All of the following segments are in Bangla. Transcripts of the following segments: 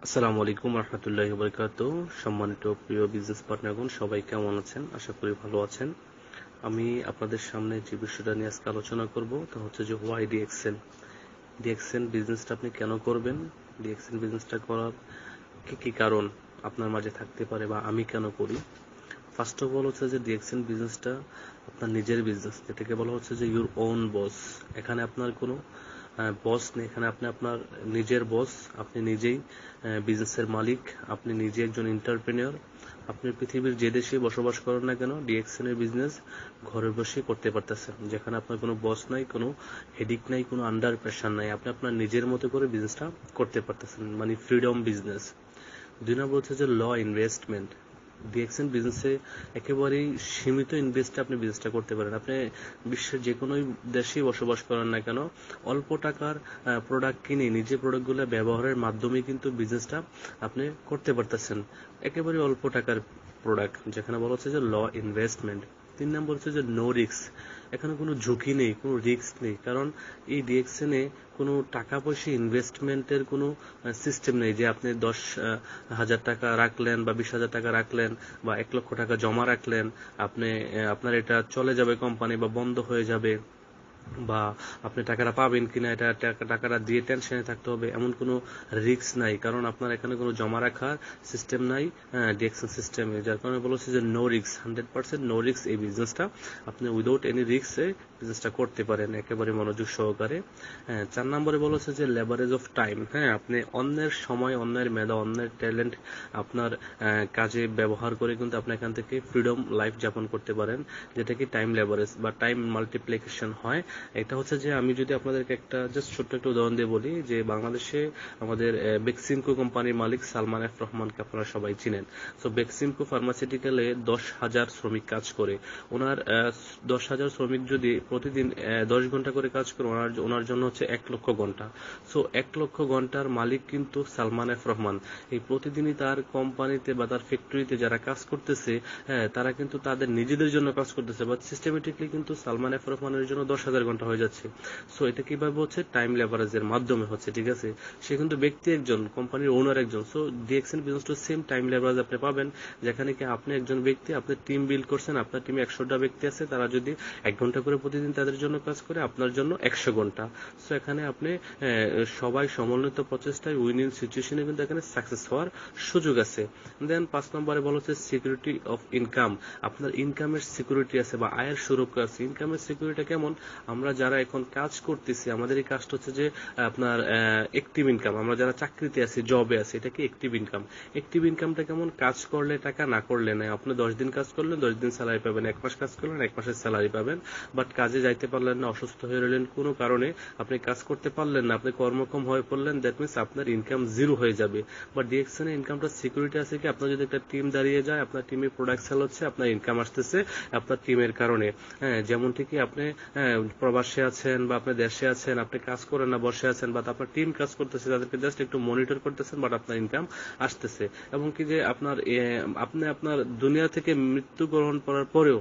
আসসালামু আলাইকুম রহমতুল্লাহি ওয়া বারাকাতুহু। সম্মানিত প্রিয় বিজনেস পার্টনারগণ, সবাই কেমন আছেন? আশা করি ভালো আছেন। আমি আপনাদের সামনে যে বিষয়টা নিয়ে আজকে আলোচনা করব তা হচ্ছে যে হোয়াই ডিএক্সএন। ডিএক্সএন বিজনেসটা আপনি কেন করবেন, ডিএক্সএন বিজনেসটা করার কি কি কারণ আপনার মাঝে থাকতে পারে বা আমি কেন করি। ফার্স্ট অফ অল হচ্ছে যে ডিএক্সএন বিজনেসটা আপনার নিজের বিজনেস, যেটাকে বলা হচ্ছে যে ইউর ওন বস। এখানে আপনার কোনো বস নেই, এখানে আপনি আপনার নিজের বস, আপনি নিজেই বিজনেসের মালিক, আপনি নিজে একজন এন্টারপ্রেনিয়র। আপনি পৃথিবীর যে দেশে বসবাস করেন না কেন, ডিএক্সএন এর বিজনেস ঘরে বসে করতে পারতেছেন, যেখানে আপনার কোনো বস নাই, কোনো হেডিক নাই, কোনো আন্ডার প্রেশার নাই। আপনি আপনার নিজের মতো করে বিজনেসটা করতে পারতেছেন, মানে ফ্রিডম বিজনেস। 2 নম্বর হচ্ছে যে ল ইনভেস্টমেন্ট। ডিএক্সএন বিজনেসে একেবারেই সীমিত ইনভেস্টে আপনি বিজনেসটা করতে পারেন। আপনি বিশ্বের যে কোনো দেশেই বসবাস করেন না কেন, অল্প টাকার প্রোডাক্ট কিনে নিজে প্রোডাক্টগুলো ব্যবহারের মাধ্যমে কিন্তু বিজনেসটা আপনি করতে পারতেছেন। একেবারে অল্প টাকার প্রোডাক্ট, যেখানে বলা হচ্ছে যে ল ইনভেস্টমেন্ট। 3 নম্বর হচ্ছে যে নো রিস্ক। এখানে কোনো ঝুঁকি নেই, কোনো রিস্ক নেই, কারণ এই ডিএক্সএনে কোনো টাকা পয়সা ইনভেস্টমেন্টের কোনো সিস্টেম নেই যে আপনি 10,000 টাকা রাখলেন বা 20,000 টাকা রাখলেন বা 1 লক্ষ টাকা জমা রাখলেন, আপনি আপনার এটা চলে যাবে কোম্পানি বা বন্ধ হয়ে যাবে, বা আপনি টাকাটা পাবেন কিনা এটা টাকাটা দিয়ে টেনশনে থাকতে হবে, এমন কোনো রিস্ক নাই, কারণ আপনার এখানে কোনো জমা রাখার সিস্টেম নাই ডিএক্সএন সিস্টেমে। যার কারণে বলেছে যে নো রিস্ক, 100% নো রিস্ক এই বিজনেসটা আপনি উইদাউট এনি রিস্কে বিজনেসটা করতে পারেন একেবারে মনোযোগ সহকারে। 4 নম্বরে বলেছে যে লেভারেজ অফ টাইম। হ্যাঁ, আপনি অন্যের সময়, অন্যের মেধা, অন্যের ট্যালেন্ট আপনার কাজে ব্যবহার করে কিন্তু আপনি এখান থেকে ফ্রিডম লাইফ যাপন করতে পারেন, যেটা কি টাইম লেভারেজ বা টাইম মাল্টিপ্লিকেশন হয়। এটা হচ্ছে যে আমি যদি আপনাদেরকে একটা জাস্ট ছোট্ট একটা উদাহরণ দিয়ে বলি, যে বাংলাদেশে আমাদের বেক্সিমকো কোম্পানির মালিক সালমান এফ রহমানকে আপনারা সবাই চিনেন। সো বেক্সিমকো ফার্মাসিউটিক্যালে 10,000 শ্রমিক কাজ করে। ওনার 10,000 শ্রমিক যদি প্রতিদিন 10 ঘন্টা করে কাজ করে, ওনার জন্য হচ্ছে 1 লক্ষ ঘন্টা। সো 1 লক্ষ ঘন্টার মালিক কিন্তু সালমান এফ রহমান। এই প্রতিদিনই তার কোম্পানিতে বা তার ফ্যাক্টরিতে যারা কাজ করতেছে, তারা কিন্তু তাদের নিজেদের জন্য কাজ করতেছে, বাট সিস্টেমেটিকলি কিন্তু সালমান এফ রহমানের জন্য 10,000 ঘন্টা হয়ে যাচ্ছে। সো এটা কিভাবে হচ্ছে? টাইম লেভারেজের মাধ্যমে হচ্ছে, ঠিক আছে? সে কিন্তু ব্যক্তি একজন, কোম্পানির ওনার একজন। So DXN business to same time leverage আপনি পাবেন, যেখানে কি আপনি একজন ব্যক্তি, আপনি টিম বিল্ড করছেন, আপনার টিমে 100টা ব্যক্তি আছে, তারা যদি 1 ঘন্টা করে প্রতিদিন তাদের জন্য কাজ করে, আপনার জন্য 100 ঘন্টা। সো এখানে আপনি সবাই সমন্বিত প্রচেষ্টায় উইনিং সিচুয়েশনে কিন্তু এখানে সাকসেস হওয়ার সুযোগ আছে। দেন 5 নম্বরে বলা হচ্ছে সিকিউরিটি অফ ইনকাম। আপনার ইনকামের সিকিউরিটি আছে বা আয়ের সুরক্ষা আছে। ইনকামের সিকিউরিটি কেমন? আমরা যারা এখন কাজ করতেছি, আমাদের এই কাজটা হচ্ছে যে আপনার অ্যাক্টিভ ইনকাম। আমরা যারা চাকরিতে আছি, জবে আছি, এটা কি অ্যাক্টিভ ইনকাম। অ্যাক্টিভ ইনকামটা কেমন? কাজ করলে টাকা, না করলে নাই। আপনি 10 দিন কাজ করলেন, 10 দিন স্যালারি পাবেন। 1 মাস কাজ করলেন, 1 মাসের স্যালারি পাবেন। বাট কাজে যাইতে পারলেন না, অসুস্থ হয়ে রইলেন কোনো কারণে, আপনি কাজ করতে পারলেন না, আপনি কর্মক্ষম হয়ে পড়লেন, দ্যাট মিনস আপনার ইনকাম জিরো হয়ে যাবে। বাট ডিএক্সএন ইনকামটা সিকিউরিটি আছে কি? আপনার যদি একটা টিম দাঁড়িয়ে যায়, আপনার টিমে প্রোডাক্ট সেল হচ্ছে, আপনার ইনকাম আসতেছে আপনার টিমের কারণে। হ্যাঁ, যেমন ঠিকই আপনি প্রবাসে আছেন বা আপনি দেশে আছেন, আপনি কাজ করেন না, বসে আছেন, বা আপনার টিম কাজ করতেছে, তাদেরকে জাস্ট একটু মনিটর করতেছেন, বাট আপনার ইনকাম আসতেছে। এবং কি যে আপনি আপনার দুনিয়া থেকে মৃত্যুবরণ করার পরেও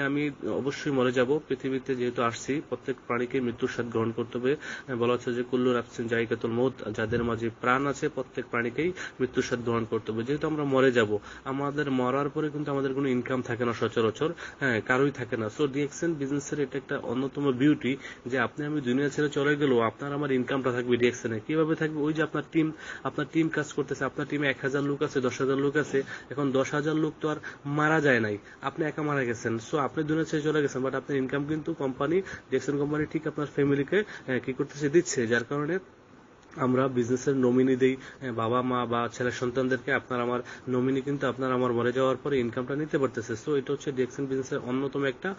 আমি অবশ্যই মরে যাব। পৃথিবীতে যেহেতু আসছি, প্রত্যেক প্রাণীকে মৃত্যুর স্বাদ গ্রহণ করতে হবে। বলা হচ্ছে যে কুল্লু নাফসিন যায়কাতুল মউত, যাদের মাঝে প্রাণ আছে প্রত্যেক প্রাণীকেই মৃত্যুর স্বাদ গ্রহণ করতে হবে। যেহেতু আমরা মরে যাব, আমাদের মরার পরে কিন্তু আমাদের কোনো ইনকাম থাকে না সচরাচর, হ্যাঁ, কারোই থাকে না। সো ডিএক্সএন বিজনেসের এটা একটা অন্যতম বিউটি, যে আপনি আমি দুনিয়া ছেড়ে চলে গেলেও আপনার আমার ইনকামটা থাকবে ডিএক্সএন এ। কিভাবে থাকবে? ওই যে আপনার টিম কাজ করতেছে, আপনার টিমে 1,000 লোক আছে, 10,000 লোক আছে। এখন 10,000 লোক তো আর মারা যায় নাই, আপনি একা মারা গেছেন। সো আপনি দুনিয়া ছেড়ে চলে গেছেন, বাট আপনার ইনকাম কিন্তু কোম্পানি, ডিএক্সএন কোম্পানি ঠিক আপনার ফ্যামিলিকে কি করতেছে? দিচ্ছে। যার কারণে আমরা বিজনেসের নমিনি দেই, বাবা মা বা ছেলে সন্তানদেরকে। আপনার আমার নমিনি কিন্তু আপনার আমার মরে যাওয়ার পরে ইনকামটা নিতে পারতেছে। সো এটা হচ্ছে ডিএক্সএন বিজনেসের অন্যতম একটা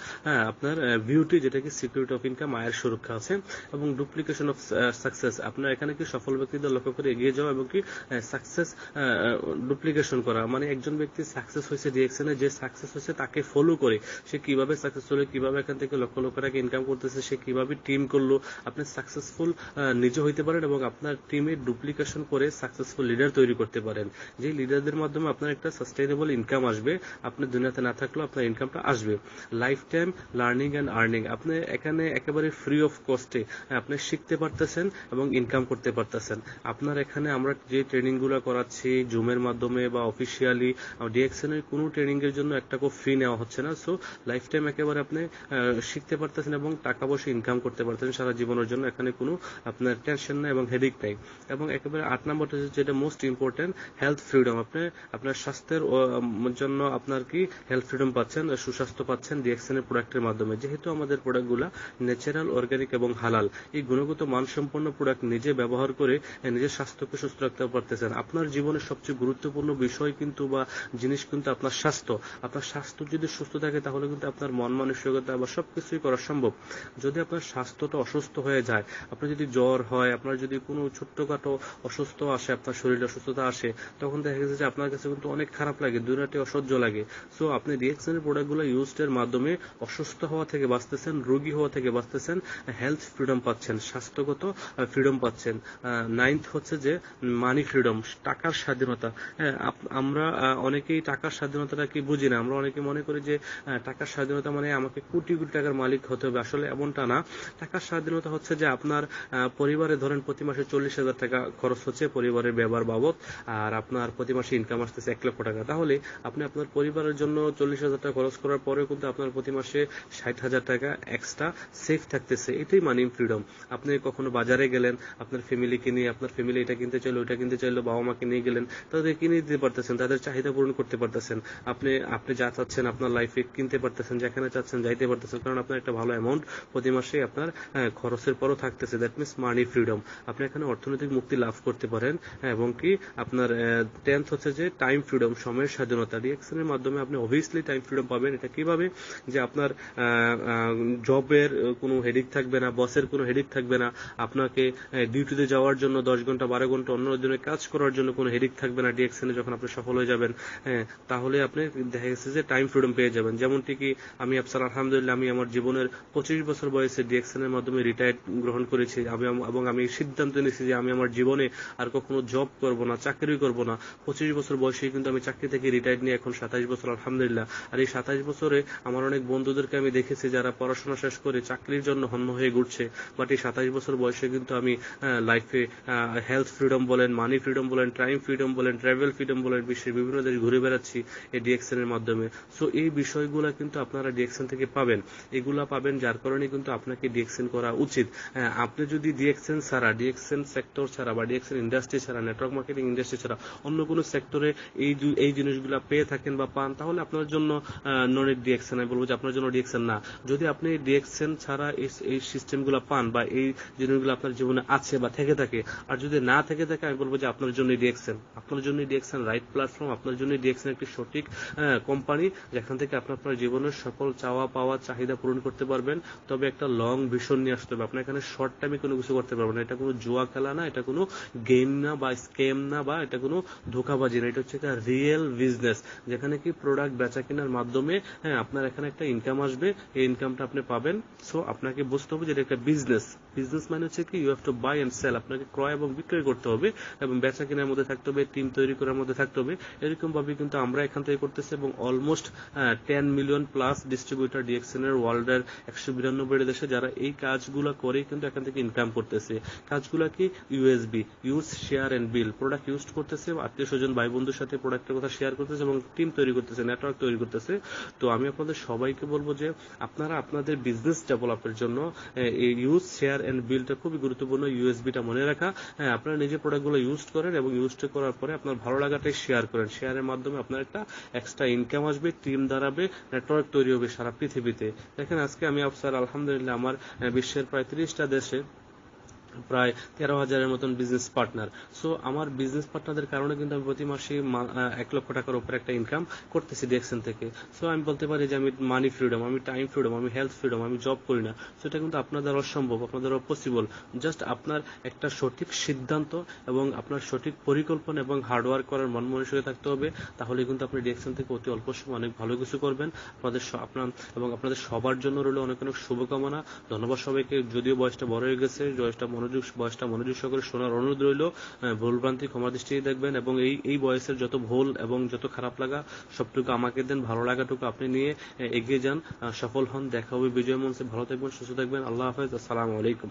আপনার বিউটি, যেটা কি সিকিউরিটি অফ ইনকাম, আয়ের সুরক্ষা আছে। এবং ডুপ্লিকেশন অফ সাকসেস। আপনার এখানে কি সফল ব্যক্তিদের লক্ষ্য করে এগিয়ে যাওয়া এবং কি সাকসেস ডুপ্লিকেশন করা, মানে একজন ব্যক্তি সাকসেস হয়েছে ডিএক্সএন এ, যে সাকসেস হয়েছে তাকে ফলো করে সে কিভাবে সাকসেসফুল, কিভাবে এখান থেকে লক্ষ লক্ষ টাকা ইনকাম করতেছে, সে কিভাবে টিম করলো, আপনি সাকসেসফুল নিজে হইতে পারেন এবং আপনার আপনার টিমে ডুপ্লিকেশন করে সাকসেসফুল লিডার তৈরি করতে পারেন, যে লিডারদের মাধ্যমে আপনার একটা সাস্টেইনেবল ইনকাম আসবে, আপনি দুনিয়াতে না থাকলেও আপনার ইনকামটা আসবে। Life time learning and earning, আপনি এখানে একেবারে ফ্রি অফ কস্টে আপনি শিখতে পারতেছেন এবং ইনকাম করতে পারতেছেন। আপনার এখানে আমরা যে ট্রেনিংগুলো করাচ্ছি জুমের মাধ্যমে বা অফিসিয়ালি, ডিএক্সএন এর কোনো ট্রেনিং এর জন্য একটা ফি নেওয়া হচ্ছে না। সো লাইফ টাইম একেবারে আপনি শিখতে পারতেছেন এবং টাকা পয়সা ইনকাম করতে পারতেছেন সারা জীবনের জন্য। এখানে কোনো আপনার টেনশন নাই এবং হেডেক নাই। এবং একেবারে 8 নম্বরটা যেটা মোস্ট ইম্পর্টেন্ট, হেলথ ফ্রিডম। আপনি আপনার স্বাস্থ্যের জন্য আপনার কি হেলথ ফ্রিডম পাচ্ছেন, সুস্বাস্থ্য পাচ্ছেন ডিএক্সএন এর প্রোডাক্টের মাধ্যমে। যেহেতু আমাদের প্রোডাক্টগুলো ন্যাচারাল, অর্গানিক এবং হালাল, এই গুণগত মানসম্পন্ন প্রোডাক্ট নিজে ব্যবহার করে নিজের স্বাস্থ্যকে সুস্থ রাখতে পারতেছেন। আপনার জীবনের সবচেয়ে গুরুত্বপূর্ণ বিষয় কিন্তু বা জিনিস কিন্তু আপনার স্বাস্থ্য। আপনার স্বাস্থ্য যদি সুস্থ থাকে তাহলে কিন্তু আপনার মন মানসিকতা বা সবকিছুই করা সম্ভব। যদি আপনার স্বাস্থ্যটা অসুস্থ হয়ে যায়, আপনার যদি জ্বর হয়, আপনার যদি কোনো ছোট্টখাটো অসুস্থ আসে, আপনার শরীরে অসুস্থতা আসে, তখন দেখা গেছে যে আপনার কাছে কিন্তু অনেক খারাপ লাগে, দুনিয়াতে অসহ্য লাগে। সো আপনি ডিএক্সএন এর প্রোডাক্টগুলো ইউজের মাধ্যমে অসুস্থ হওয়া থেকে বাঁচতেছেন, রোগী হওয়া থেকে বাঁচতেছেন, হেলথ ফ্রিডম পাচ্ছেন, স্বাস্থ্যগত ফ্রিডম পাচ্ছেন। 9th হচ্ছে যে মানি ফ্রিডম, টাকার স্বাধীনতা। আমরা অনেকেই টাকার স্বাধীনতাটা কি বুঝি না। আমরা অনেকে মনে করি যে টাকার স্বাধীনতা মানে আমাকে কোটি কোটি টাকার মালিক হতে হবে। আসলে এমনটা না। টাকার স্বাধীনতা হচ্ছে যে আপনার পরিবারে ধরেন প্রতি মাসে 40,000 টাকা খরচ হচ্ছে পরিবারের ব্যবহার বাবদ, আর আপনার প্রতি মাসে ইনকাম আসতেছে 1 লক্ষ টাকা। তাহলে আপনি আপনার পরিবারের জন্য 40,000 টাকা খরচ করার পরেও কিন্তু আপনার প্রতি মাসে 60,000 টাকা এক্সট্রা সেফ থাকতেছে। এটাই মানি ফ্রিডম। আপনি কখনো বাজারে গেলেন, আপনার ফ্যামিলিকে নিয়ে, আপনার ফ্যামিলি এটা কিনতে চাইলো, ওইটা কিনতে চাইলো, বাবা মাকে নিয়ে গেলেন, তাদের কিনে দিতে পারতেছেন, তাদের চাহিদা পূরণ করতে পারতেছেন। আপনি যা চাচ্ছেন আপনার লাইফে কিনতে পারতেছেন, যেখানে চাচ্ছেন যাইতে পারতেছেন, কারণ আপনার একটা ভালো অ্যামাউন্ট প্রতি মাসে আপনার খরচের পরও থাকতেছে। That means money freedom. আপনি এখানে অর্থনৈতিক মুক্তি লাভ করতে পারেন। এবং কি আপনার 10th হচ্ছে যে টাইম ফ্রিডম, সময়ের স্বাধীনতা। ডিএক্সএন এর মাধ্যমে আপনি অবভিয়াসলি টাইম ফ্রিডম পাবেন। এটা কিভাবে? যে আপনার জবের কোনো হেডিক থাকবে না, বসের কোনো হেডিক থাকবে না, আপনাকে ডিউটিতে যাওয়ার জন্য 10 ঘন্টা 12 ঘন্টা অন্য দিনে কাজ করার জন্য কোনো হেডিক থাকবে না। ডিএক্সএন এ যখন আপনি সফল হয়ে যাবেন, তাহলে আপনি দেখা গেছে যে টাইম ফ্রিডম পেয়ে যাবেন। যেমনটি কি আমি আফসার আলহামদুলিল্লাহ, আমি আমার জীবনের 25 বছর বয়সে ডিএক্সএন এর মাধ্যমে রিটায়ার্ড গ্রহণ করেছি। এবং আমি সিদ্ধান্ত নিয়েছি যে আমি আমার জীবনে আর কখনো জব করব না, চাকরি করব না। 25 বছর বয়সে কিন্তু আমি চাকরি থেকে রিটায়ার্ড নিয়ে এখন 27 বছর আলহামদুলিল্লাহ। আর এই 27 বছরে আমার অনেক বন্ধুদেরকে আমি দেখেছি যারা পড়াশোনা শেষ করে চাকরির জন্য হন্য হয়ে ঘুরছে, বাট এই 27 বছর বয়সে কিন্তু আমি লাইফে হেলথ ফ্রিডম বলেন, মানি ফ্রিডম বলেন, টাইম ফ্রিডম বলেন, ট্রাভেল ফ্রিডম বলেন, বিশ্বের বিভিন্ন দেশ ঘুরে বেড়াচ্ছি এই ডিএক্সএন এর মাধ্যমে। সো এই বিষয়গুলো কিন্তু আপনারা ডিএক্সএন থেকে পাবেন। এগুলা পাবেন, যার কারণে কিন্তু আপনাকে ডিএক্সএন করা উচিত। আপনি যদি ডিএক্সএন ছাড়া, ডিএক্সএন সেক্টর ছাড়া বা ডিএক্সএন ইন্ডাস্ট্রি ছাড়া, নেটওয়ার্ক মার্কেটিং ইন্ডাস্ট্রি ছাড়া অন্য কোনো সেক্টরে এই জিনিসগুলো পেয়ে থাকেন বা পান, তাহলে আপনার জন্য নন ডিএক্সএন। আমি বলবো যে আপনার জন্য ডিএক্সএন না। যদি আপনি ডিএক্সএন ছাড়া এই সিস্টেমগুলো পান বা এই জিনিসগুলো আপনার জীবনে আছে বা থেকে থাকে, আর যদি না থেকে থাকে, আমি বলবো যে আপনার জন্য ডিএক্সএন। আপনার জন্য ডিএক্সএন রাইট প্ল্যাটফর্ম। আপনার জন্য ডিএক্সএন একটি সঠিক কোম্পানি, যেখান থেকে আপনি আপনার জীবনের সকল চাওয়া পাওয়া চাহিদা পূরণ করতে পারবেন। তবে একটা লং ভিশন নিয়ে আসতে হবে। আপনার এখানে শর্ট টাইমে কোনো কিছু করতে পারবেন না। এটা কোনো জুয়া খেলা না, এটা কোনো গেম না বা স্কেম না, বা এটা কোনো ধোঁকাবাজি না। এটা হচ্ছে একটা রিয়েল বিজনেস, যেখানে কি প্রোডাক্ট বেচা কেনার মাধ্যমে আপনার এখানে একটা ইনকাম আসবে। এই ইনকামটা আপনি পাবেন। সো আপনাকে বুঝতে হবে যে এটা একটা বিজনেস। বিজনেস মানে হচ্ছে কি, you have to buy and sell. আপনাকে ক্রয় এবং বিক্রয় করতে হবে এবং বেচা কেনার মধ্যে থাকতে হবে, টিম তৈরি করার মধ্যে থাকতে হবে। এরকম ভাবে কিন্তু আমরা এখান থেকে করতেছি এবং almost 10 million plus distributor DXN এর ওয়ার্ল্ডের 192 দেশে, যারা এই কাজগুলো করে কিন্তু এখান থেকে ইনকাম করতেছে। কাজগুলো কি? USB, use share and bill. Product use করতেছে, আত্মীয় স্বজন ভাই বন্ধুর সাথে প্রোডাক্টের কথা শেয়ার করতেছে এবং টিম তৈরি করতেছে, নেটওয়ার্ক তৈরি করতেছে। তো আমি আপনাদের সবাইকে বলবো যে আপনারা আপনাদের বিজনেস ডেভেলপের জন্য এই ইউজ শেয়ার এন্ড বিলটা খুবই গুরুত্বপূর্ণ। ইউএসবিটা মনে রাখা। আপনারা নিজে প্রোডাক্টগুলো ইউজ করেন এবং ইউজ করার পরে আপনার ভালো লাগাটাই শেয়ার করেন। শেয়ারের মাধ্যমে আপনার একটা এক্সট্রা ইনকাম আসবে, টিম দাঁড়াবে, নেটওয়ার্ক তৈরি হবে সারা পৃথিবীতে। দেখেন আজকে আমি আফসার আলহামদুলিল্লাহ আমার বিশ্বের প্রায় 30টা দেশে প্রায় 13,000-এর মতন বিজনেস পার্টনার। সো আমার বিজনেস পার্টনারদের কারণে কিন্তু আমি প্রতি মাসে 1 লক্ষ টাকার উপরে একটা ইনকাম করতেছি ডিএক্সএন থেকে। সো আমি বলতে পারি যে আমি মানি ফ্রিডম, আমি টাইম ফ্রিডম, আমি হেলথ ফ্রিডম, আমি জব করি না। সো এটা কিন্তু আপনার দ্বারা সম্ভব, আপনার দ্বারা পসিবল। জাস্ট আপনার একটা সঠিক সিদ্ধান্ত এবং আপনার সঠিক পরিকল্পনা এবং হার্ডওয়ার্ক করার মন মানসিকতা থাকতে হবে। তাহলে কিন্তু আপনি ডিএক্সএন থেকে অতি অল্প সময় অনেক ভালো কিছু করবেন। আপনাদের সবার জন্য রইল অনেক অনেক শুভকামনা। ধন্যবাদ সবাইকে। যদিও বয়সটা বড় হয়ে গেছে, বয়সটা মনে বয়সটা মনোযোগ সহকারে শোনার অনুরোধ রইল। ভুলভ্রান্তি ক্ষমা দৃষ্টিতে দেখবেন এবং এই বয়সের যত ভুল এবং যত খারাপ লাগা সবটুকু আমাকে দেন, ভালো লাগাটুকু আপনি নিয়ে এগিয়ে যান, সফল হন। দেখা হবে বিজয় মঞ্চে। ভালো থাকবেন, সুস্থ থাকবেন। আল্লাহ হাফেজ। আসসালামু আলাইকুম।